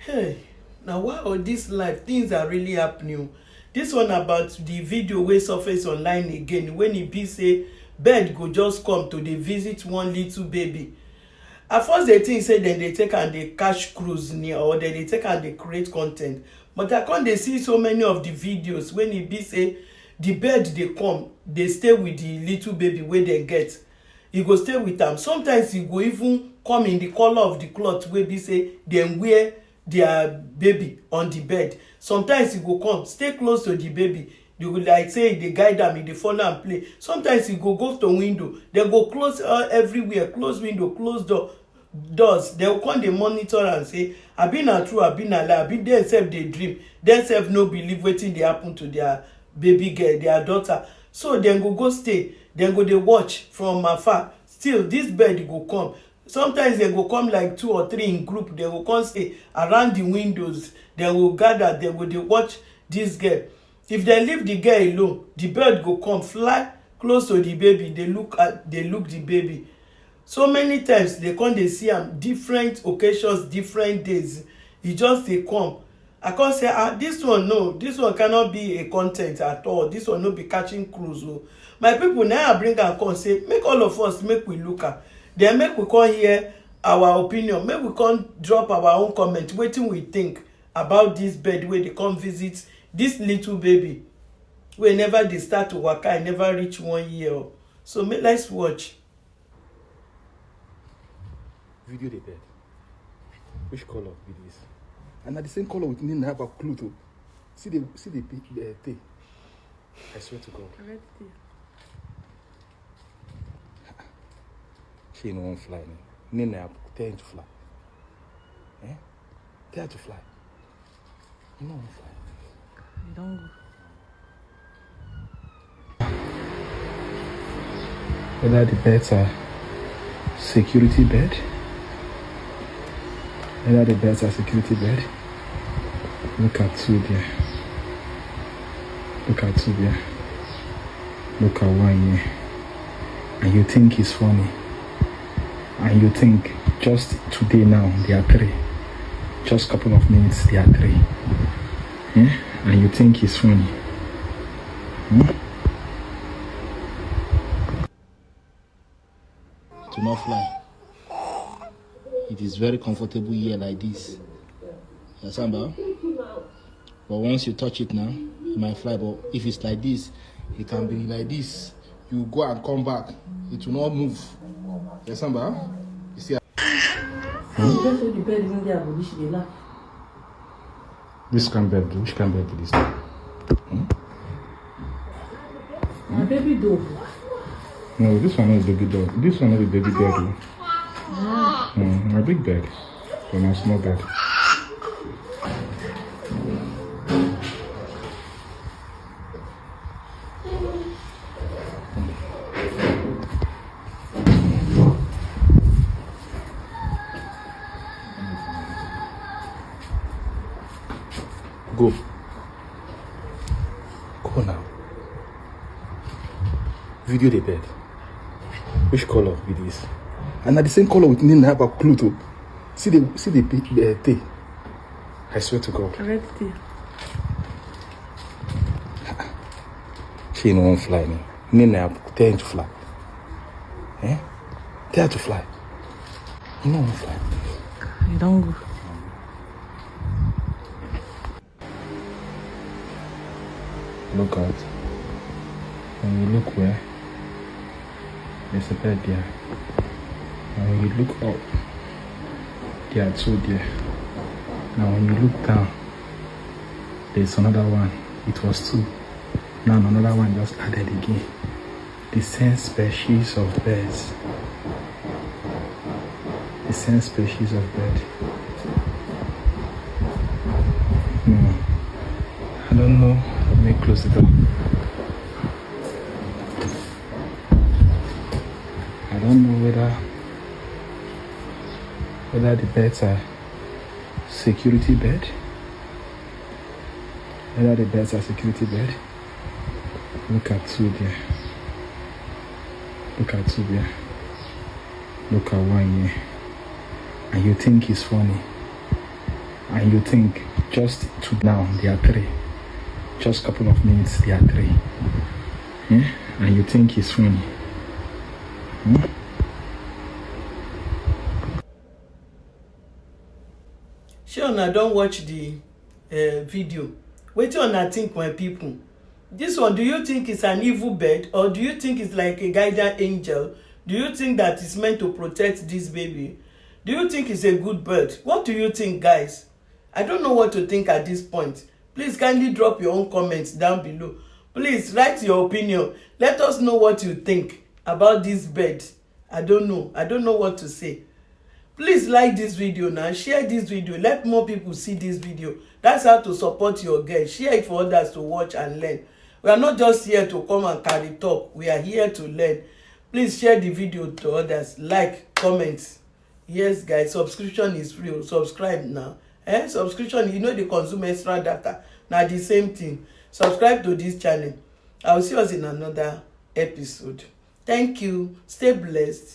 Hey, now why all this life things are really happening. This one about the video wey surface online again when e be say bird go just come to dey visit one little baby. At first they think say dem dey take am dey catch cruise near or dem dey take am dey create con ten t, but I come dey see so many of the videos when e be say the bird dey come dey stay with the little baby wey dem get. E go stay with am. Sometimes e go even come in the color of the cloth wey be say dem wear their baby on the bed. Sometimes e go come stay close to the baby. You go like say e dey guide am, e dey follow am play. Sometimes e go to window, dem go close everywhere, close window, close doors. Dem go come dey monitor am say abi na true, abi na lie, abi dem sef dey dream, dem sef no believe wetin dey happen to their baby girl, their daughter. So dem go stay, dem go dey watch from afar. Still this bird go come. Sometimes dem go come like 2 or 3 in group. Dem go come stay around the windows. Dem go gather, dem go dey watch this girl. If dem leave the girl alone, the bird go come fly close to the baby, dey look the baby. So many times they come dey see am different occasions, different days. E just dey come. I come say this one no, this one cannot be a con ten t at all. This one no be catching cruise o. My people, now I bring am come say make all of us make we look am. Then make we come hear our opinion, make we come drop our own comment wetin we think about this bird wey dey come visit this little baby wey never dey start to waka, e never reach 1 year. So let's watch. Video dey bird. Which color be this? And na the same color with Nina about Pluto. See the tail. I swear to God. Red tail. She no wan fly. Nina tell him to fly. Tell her to fly. You no wan fly. You don't go. Whether the birds are security bird. Whether the birds are security bird. Look at 2 there. Look at 2 there. Look at 1 here. And you think it's funny. And you think just today now they are 3. Just a couple of minutes they are 3. Yeah? And you think it's funny. To not fly. It is very comfortable here like this. You understand, bro? But once you touch it now, it might fly. But if it's like this, it can be like this. You go and come back. It will not move. You understand, bro? You see? This can bird do. Which can bird do this? My baby dog. No, this one is baby dog. This one is a baby dog. A big bird. But not a small bird. Go. Go now. Video the bird. Which color be this? And na the same color with Nina about Pluto. See the tail. I swear to God. Red tail. She no wan fly. Nina tell him to fly. Tell her to fly. You no wan fly. You don't go. Look out. When you look where, there's a bird there. And when you look up, there are 2 there. Now when you look down, there's another one. It was 2. Now another one just added again. The same species of birds. The same species of bird. I don't know. Let me close the door. I don't know whether the birds are security bird. Whether the birds are security bird. Look at 2 there. Look at 2 there. Look at 1 here. And you think it's funny. and you think just to now they are 3. Just a couple of minutes they are 3. Yeah? And you think it's funny. Sure, una don watch the video. Wetin una think, my people? This one, do you think it's an evil bird, or do you think it's like a guardian angel? Do you think that it's meant to protect this baby? Do you think it's a good bird? What do you think, guys? I don't know what to think at this point. Please kindly drop your own comments down below. Please write your opinion. Let us know what you think about this bird. I don't know what to say. Please like this video now, share this video, let more people see this video. That's how to support your girl. Share it for others to watch and learn. We are not just here to come and carry talk, we are here to learn. Please share the video to others, like, comment. Yes guys, subscription is free. Subscribe now. Subscription, you know, they consume extra data. Now the same thing. Subscribe to this channel. I will see us in another episode. Thank you. Stay blessed.